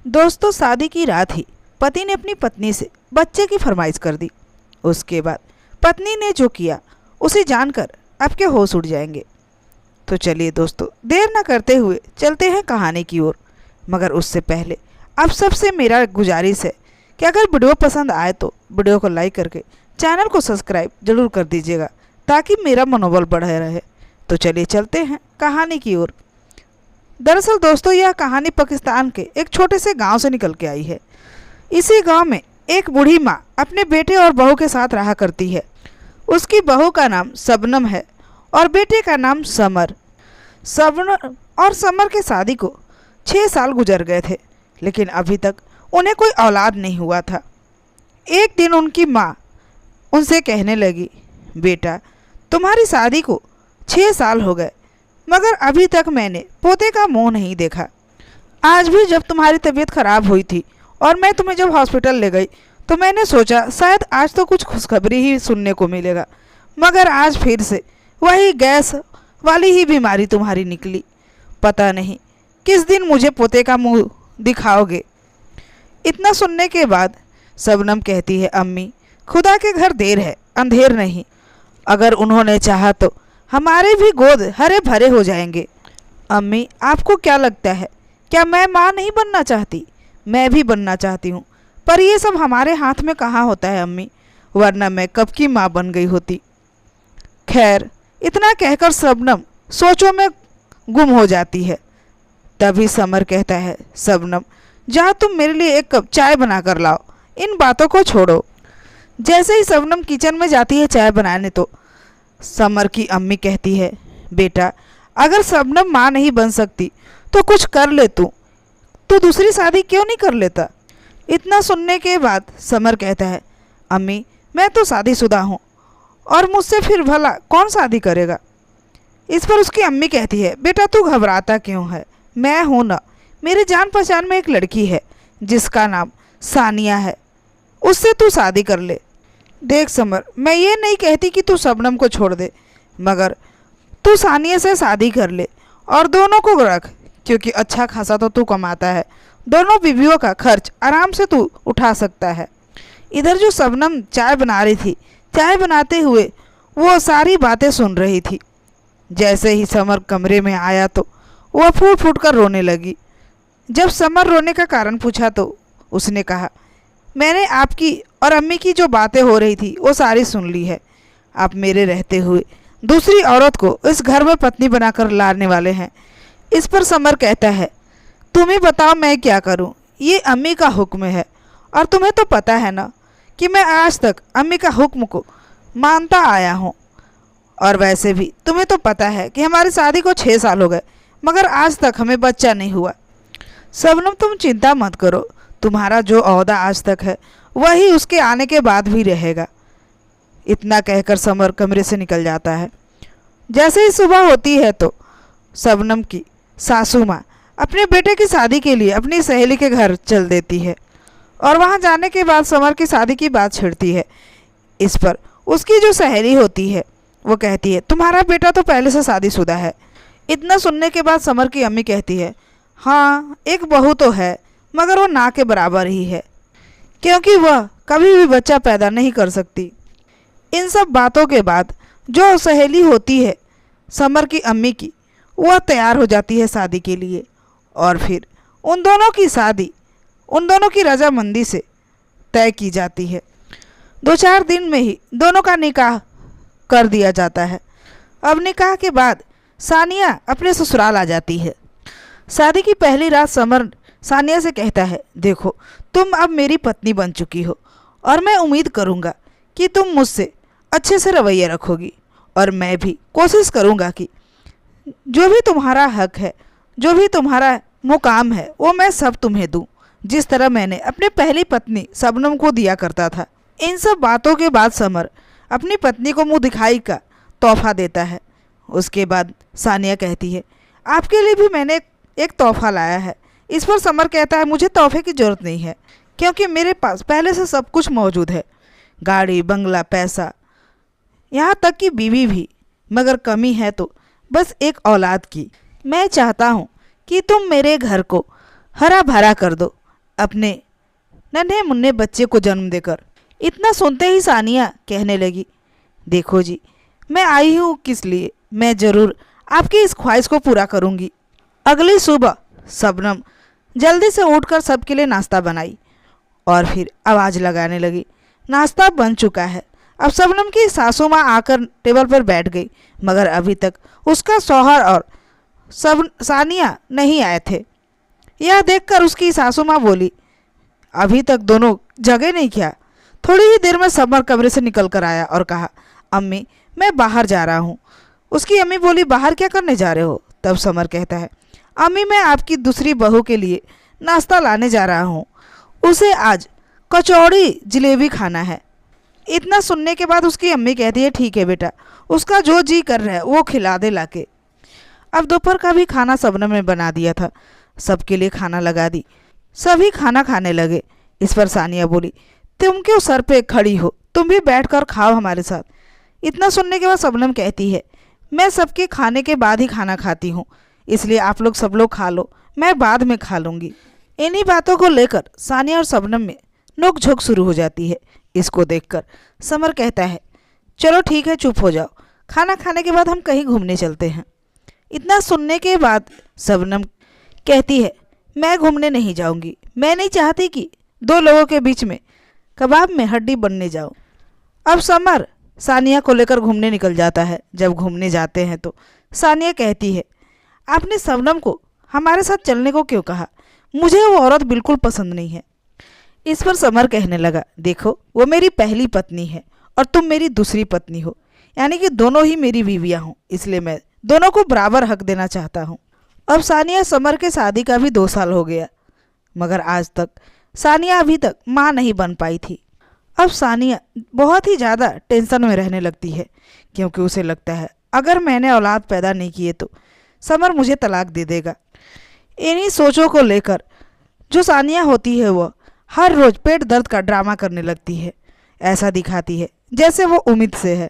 दोस्तों, शादी की रात ही पति ने अपनी पत्नी से बच्चे की फरमाइश कर दी। उसके बाद पत्नी ने जो किया उसे जानकर आपके होश उड़ जाएंगे। तो चलिए दोस्तों, देर न करते हुए चलते हैं कहानी की ओर। मगर उससे पहले आप सबसे मेरा गुजारिश है कि अगर वीडियो पसंद आए तो वीडियो को लाइक करके चैनल को सब्सक्राइब जरूर कर दीजिएगा, ताकि मेरा मनोबल बढ़े रहे। तो चलिए चलते हैं कहानी की ओर। दरअसल दोस्तों, यह कहानी पाकिस्तान के एक छोटे से गांव से निकल के आई है। इसी गांव में एक बूढ़ी माँ अपने बेटे और बहू के साथ रहा करती है। उसकी बहू का नाम शबनम है और बेटे का नाम समर। शबनम और समर के शादी को 6 साल गुजर गए थे, लेकिन अभी तक उन्हें कोई औलाद नहीं हुआ था। एक दिन उनकी माँ उनसे कहने लगी, बेटा, तुम्हारी शादी को 6 साल हो गए, मगर अभी तक मैंने पोते का मुंह नहीं देखा। आज भी जब तुम्हारी तबीयत खराब हुई थी और मैं तुम्हें जब हॉस्पिटल ले गई तो मैंने सोचा शायद आज तो कुछ खुशखबरी ही सुनने को मिलेगा, मगर आज फिर से वही गैस वाली ही बीमारी तुम्हारी निकली। पता नहीं किस दिन मुझे पोते का मुंह दिखाओगे। इतना सुनने के बाद शबनम कहती है, अम्मी, खुदा के घर देर है अंधेर नहीं। अगर उन्होंने चाहा तो हमारे भी गोद हरे भरे हो जाएंगे। अम्मी, आपको क्या लगता है, क्या मैं माँ नहीं बनना चाहती? मैं भी बनना चाहती हूँ, पर ये सब हमारे हाथ में कहाँ होता है अम्मी, वरना मैं कब की माँ बन गई होती। खैर, इतना कहकर शबनम सोचों में गुम हो जाती है। तभी समर कहता है, शबनम, जाओ तुम मेरे लिए एक कप चाय बना कर लाओ, इन बातों को छोड़ो। जैसे ही शबनम किचन में जाती है चाय बनाने तो समर की अम्मी कहती है, बेटा, अगर शबनम माँ नहीं बन सकती तो कुछ कर ले तू दूसरी शादी क्यों नहीं कर लेता? इतना सुनने के बाद समर कहता है, अम्मी, मैं तो शादीशुदा हूँ और मुझसे फिर भला कौन शादी करेगा? इस पर उसकी अम्मी कहती है, बेटा, तू घबराता क्यों है? मैं हूँ ना, मेरे जान पहचान में एक लड़की है जिसका नाम सानिया है, उससे तू शादी कर ले। देख समर, मैं ये नहीं कहती कि तू शबनम को छोड़ दे, मगर तू सानिया से शादी कर ले और दोनों को रख, क्योंकि अच्छा खासा तो तू कमाता है, दोनों बीवियों का खर्च आराम से तू उठा सकता है। इधर जो शबनम चाय बना रही थी, चाय बनाते हुए वो सारी बातें सुन रही थी। जैसे ही समर कमरे में आया तो वह फूट फूट कर रोने लगी। जब समर रोने का कारण पूछा तो उसने कहा, मैंने आपकी और अम्मी की जो बातें हो रही थी वो सारी सुन ली है। आप मेरे रहते हुए दूसरी औरत को इस घर में पत्नी बनाकर लाने वाले हैं। इस पर समर कहता है, तुम ही बताओ मैं क्या करूं? ये अम्मी का हुक्म है और तुम्हें तो पता है ना कि मैं आज तक अम्मी का हुक्म को मानता आया हूं। और वैसे भी तुम्हें तो पता है कि हमारी शादी को 6 साल हो गए, मगर आज तक हमें बच्चा नहीं हुआ। शबनम, तुम चिंता मत करो, तुम्हारा जो ओहदा आज तक है वही उसके आने के बाद भी रहेगा। इतना कहकर समर कमरे से निकल जाता है। जैसे ही सुबह होती है तो शबनम की सासू माँ अपने बेटे की शादी के लिए अपनी सहेली के घर चल देती है और वहाँ जाने के बाद समर की शादी की बात छिड़ती है। इस पर उसकी जो सहेली होती है वो कहती है, तुम्हारा बेटा तो पहले से शादीशुदा है। इतना सुनने के बाद समर की अम्मी कहती है, हाँ, एक बहू तो है, मगर वो ना के बराबर ही है, क्योंकि वह कभी भी बच्चा पैदा नहीं कर सकती। इन सब बातों के बाद जो सहेली होती है समर की अम्मी की, वह तैयार हो जाती है शादी के लिए और फिर उन दोनों की शादी उन दोनों की रजामंदी से तय की जाती है। 2-4 दिन में ही दोनों का निकाह कर दिया जाता है। अब निकाह के बाद सानिया अपने ससुराल आ जाती है। शादी की पहली रात समर सानिया से कहता है, देखो, तुम अब मेरी पत्नी बन चुकी हो और मैं उम्मीद करूँगा कि तुम मुझसे अच्छे से रवैया रखोगी और मैं भी कोशिश करूँगा कि जो भी तुम्हारा हक है, जो भी तुम्हारा मुकाम है, वो मैं सब तुम्हें दूँ, जिस तरह मैंने अपनी पहली पत्नी शबनम को दिया करता था। इन सब बातों के बाद समर अपनी पत्नी को मुँह दिखाई का तोहफा देता है। उसके बाद सानिया कहती है, आपके लिए भी मैंने एक तोहफा लाया है। इस पर समर कहता है, मुझे तोहफे की ज़रूरत नहीं है, क्योंकि मेरे पास पहले से सब कुछ मौजूद है, गाड़ी, बंगला, पैसा, यहाँ तक कि बीवी भी, मगर कमी है तो बस एक औलाद की। मैं चाहता हूँ कि तुम मेरे घर को हरा भरा कर दो, अपने नन्हे मुन्ने बच्चे को जन्म देकर। इतना सुनते ही सानिया कहने लगी, देखो जी, मैं आई हूँ किस लिए, मैं ज़रूर आपकी इस ख्वाहिश को पूरा करूँगी। अगली सुबह शबनम जल्दी से उठकर सबके लिए नाश्ता बनाई और फिर आवाज़ लगाने लगी, नाश्ता बन चुका है। अब शबनम की सासू माँ आकर टेबल पर बैठ गई, मगर अभी तक उसका शौहर और सानिया नहीं आए थे। यह देखकर उसकी सासू माँ बोली, अभी तक दोनों जगे नहीं क्या? थोड़ी ही देर में समर कमरे से निकल कर आया और कहा, अम्मी मैं बाहर जा रहा हूँ। उसकी अम्मी बोली, बाहर क्या करने जा रहे हो? तब समर कहता है, अम्मी मैं आपकी दूसरी बहू के लिए नाश्ता लाने जा रहा हूँ, उसे आज कचौड़ी जलेबी खाना है। इतना सुनने के बाद उसकी अम्मी कहती है, ठीक है बेटा, उसका जो जी कर रहा है वो खिला दे लाके। अब दोपहर का भी खाना शबनम ने बना दिया था, सबके लिए खाना लगा दी। सभी खाना खाने लगे। इस पर सानिया बोली, तुम क्यों सर पे खड़ी हो, तुम भी बैठकर खाओ हमारे साथ। इतना सुनने के बाद शबनम कहती है, मैं सबके खाने के बाद ही खाना खाती हूँ, इसलिए आप लोग सब लोग खा लो, मैं बाद में खा लूँगी। इन्हीं बातों को लेकर सानिया और शबनम में नोक-झोंक शुरू हो जाती है। इसको देखकर समर कहता है, चलो ठीक है, चुप हो जाओ, खाना खाने के बाद हम कहीं घूमने चलते हैं। इतना सुनने के बाद शबनम कहती है, मैं घूमने नहीं जाऊंगी, मैं नहीं चाहती कि दो लोगों के बीच में कबाब में हड्डी बनने जाओ। अब समर सानिया को लेकर घूमने निकल जाता है। जब घूमने जाते हैं तो सानिया कहती है, आपने शबनम को हमारे साथ चलने को क्यों कहा? मुझे वो औरत बिल्कुल पसंद नहीं है। इस पर समर कहने लगा, देखो वो मेरी पहली पत्नी है और तुम मेरी दूसरी पत्नी हो, यानी कि दोनों ही मेरी बीवियाँ हों, इसलिए मैं दोनों को बराबर हक देना चाहता हूँ। अब सानिया समर के शादी का भी 2 साल हो गया, मगर आज तक सानिया अभी तक माँ नहीं बन पाई थी। अब सानिया बहुत ही ज़्यादा टेंशन में रहने लगती है, क्योंकि उसे लगता है अगर मैंने औलाद पैदा नहीं किए तो समर मुझे तलाक दे देगा। इन्हीं सोचों को लेकर जो सानिया होती है वह हर रोज़ पेट दर्द का ड्रामा करने लगती है। ऐसा दिखाती है जैसे वो उम्मीद से है।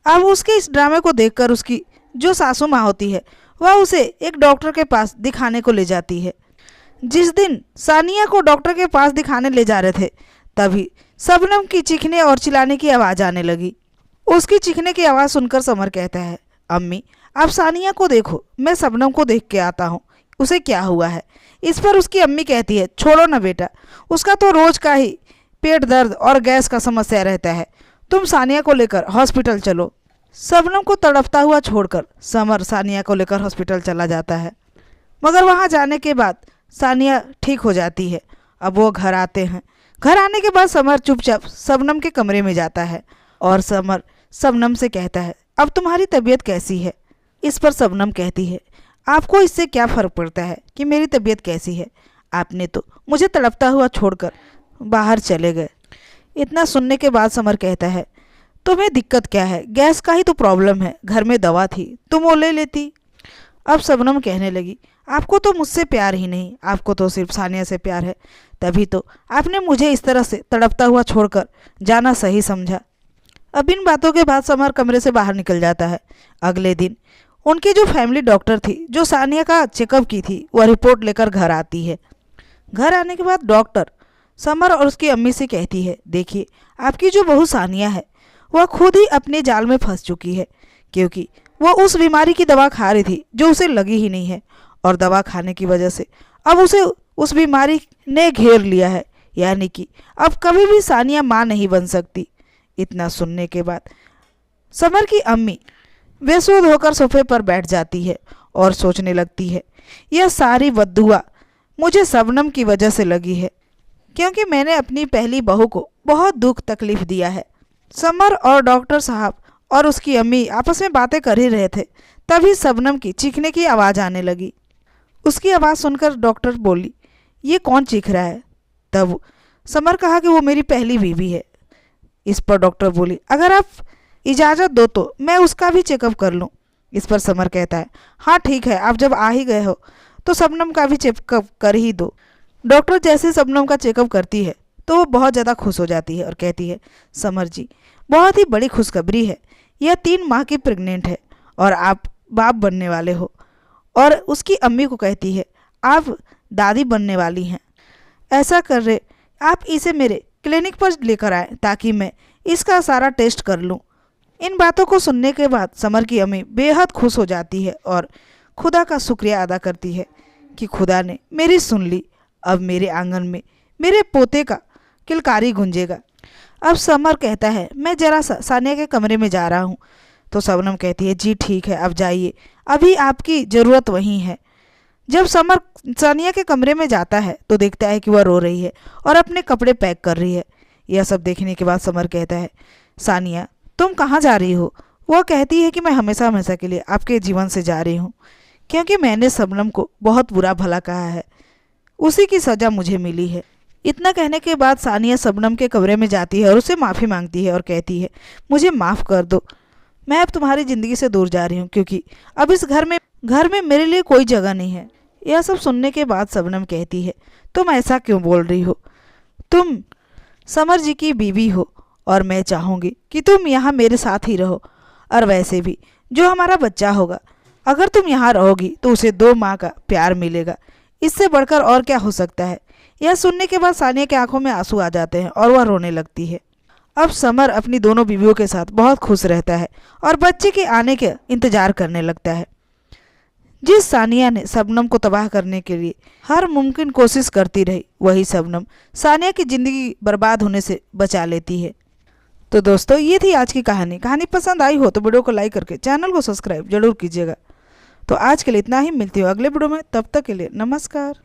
अब उसके इस ड्रामे को देखकर उसकी जो सासू माँ होती है वह उसे एक डॉक्टर के पास दिखाने को ले जाती है। जिस दिन सानिया को डॉक्टर के पास दिखाने ले जा रहे थे, तभी शबनम की चीखने और चिल्लाने की आवाज़ आने लगी। उसकी चीखने की आवाज़ सुनकर समर कहता है, अम्मी आप सानिया को देखो, मैं शबनम को देख के आता हूँ, उसे क्या हुआ है? इस पर उसकी अम्मी कहती है, छोड़ो ना बेटा, उसका तो रोज़ का ही पेट दर्द और गैस का समस्या रहता है, तुम सानिया को लेकर हॉस्पिटल चलो। शबनम को तड़पता हुआ छोड़कर समर सानिया को लेकर हॉस्पिटल चला जाता है, मगर वहाँ जाने के बाद सानिया ठीक हो जाती है। अब वो घर आते हैं। घर आने के बाद समर चुपचाप शबनम के कमरे में जाता है और समर शबनम से कहता है, अब तुम्हारी तबीयत कैसी है? इस पर शबनम कहती है, आपको इससे क्या फ़र्क पड़ता है कि मेरी तबीयत कैसी है? आपने तो मुझे तड़पता हुआ छोड़कर बाहर चले गए। इतना सुनने के बाद समर कहता है, तुम्हें दिक्कत क्या है? गैस का ही तो प्रॉब्लम है, घर में दवा थी, तुम वो ले लेती। अब शबनम कहने लगी, आपको तो मुझसे प्यार ही नहीं, आपको तो सिर्फ सानिया से प्यार है, तभी तो आपने मुझे इस तरह से तड़पता हुआ छोड़कर जाना सही समझा। अब इन बातों के बाद समर कमरे से बाहर निकल जाता है। अगले दिन उनकी जो फैमिली डॉक्टर थी जो सानिया का चेकअप की थी, वह रिपोर्ट लेकर घर आती है। घर आने के बाद डॉक्टर समर और उसकी अम्मी से कहती है, देखिए आपकी जो बहू सानिया है वह खुद ही अपने जाल में फंस चुकी है, क्योंकि वह उस बीमारी की दवा खा रही थी जो उसे लगी ही नहीं है, और दवा खाने की वजह से अब उसे उस बीमारी ने घेर लिया है, यानी कि अब कभी भी सानिया माँ नहीं बन सकती। इतना सुनने के बाद समर की अम्मी बेसुध होकर सोफे पर बैठ जाती है और सोचने लगती है, यह सारी बद्दुआ मुझे शबनम की वजह से लगी है, क्योंकि मैंने अपनी पहली बहू को बहुत दुख तकलीफ दिया है। समर और डॉक्टर साहब और उसकी अम्मी आपस में बातें कर ही रहे थे, तभी शबनम की चीखने की आवाज़ आने लगी। उसकी आवाज़ सुनकर डॉक्टर बोली, ये कौन चीख रहा है? तब समर कहा कि वो मेरी पहली बीवी है। इस पर डॉक्टर बोली, अगर आप इजाज़त दो तो मैं उसका भी चेकअप कर लूँ। इस पर समर कहता है, हाँ ठीक है, आप जब आ ही गए हो तो शबनम का भी चेकअप कर ही दो। डॉक्टर जैसे शबनम का चेकअप करती है तो वो बहुत ज़्यादा खुश हो जाती है और कहती है, समर जी बहुत ही बड़ी खुशखबरी है, यह 3 माह की प्रेग्नेंट है और आप बाप बनने वाले हो। और उसकी अम्मी को कहती है, आप दादी बनने वाली हैं। ऐसा कर रहे, आप इसे मेरे क्लिनिक पर लेकर आए ताकि मैं इसका सारा टेस्ट कर लूं। इन बातों को सुनने के बाद समर की अम्मी बेहद खुश हो जाती है और खुदा का शुक्रिया अदा करती है कि खुदा ने मेरी सुन ली। अब मेरे आंगन में मेरे पोते का किलकारी गूंजेगा। अब समर कहता है, मैं जरा सा सानिया के कमरे में जा रहा हूँ। तो शबनम कहती है, जी ठीक है, अब जाइए, अभी आपकी ज़रूरत वहीं है। जब समर सानिया के कमरे में जाता है तो देखता है कि वह रो रही है और अपने कपड़े पैक कर रही है। यह सब देखने के बाद समर कहता है, सानिया तुम कहाँ जा रही हो? वह कहती है कि मैं हमेशा हमेशा के लिए आपके जीवन से जा रही हूँ, क्योंकि मैंने शबनम को बहुत बुरा भला कहा है, उसी की सज़ा मुझे मिली है। इतना कहने के बाद सानिया शबनम के कमरे में जाती है और उससे माफ़ी मांगती है और कहती है, मुझे माफ़ कर दो, मैं अब तुम्हारी ज़िंदगी से दूर जा रही हूँ, क्योंकि अब इस घर में मेरे लिए कोई जगह नहीं है। यह सब सुनने के बाद शबनम कहती है, तुम ऐसा क्यों बोल रही हो? तुम समर जी की बीवी हो और मैं चाहूँगी कि तुम यहाँ मेरे साथ ही रहो। और वैसे भी जो हमारा बच्चा होगा, अगर तुम यहाँ रहोगी तो उसे 2 माँ का प्यार मिलेगा, इससे बढ़कर और क्या हो सकता है। यह सुनने के बाद सानिया की आंखों में आंसू आ जाते हैं और वह रोने लगती है। अब समर अपनी दोनों बीवियों के साथ बहुत खुश रहता है और बच्चे के आने के इंतजार करने लगता है। जिस सानिया ने शबनम को तबाह करने के लिए हर मुमकिन कोशिश करती रही, वही शबनम सानिया की ज़िंदगी बर्बाद होने से बचा लेती है। तो दोस्तों, ये थी आज की कहानी। कहानी पसंद आई हो तो वीडियो को लाइक करके चैनल को सब्सक्राइब जरूर कीजिएगा। तो आज के लिए इतना ही, मिलती हूँ अगले वीडियो में, तब तक के लिए नमस्कार।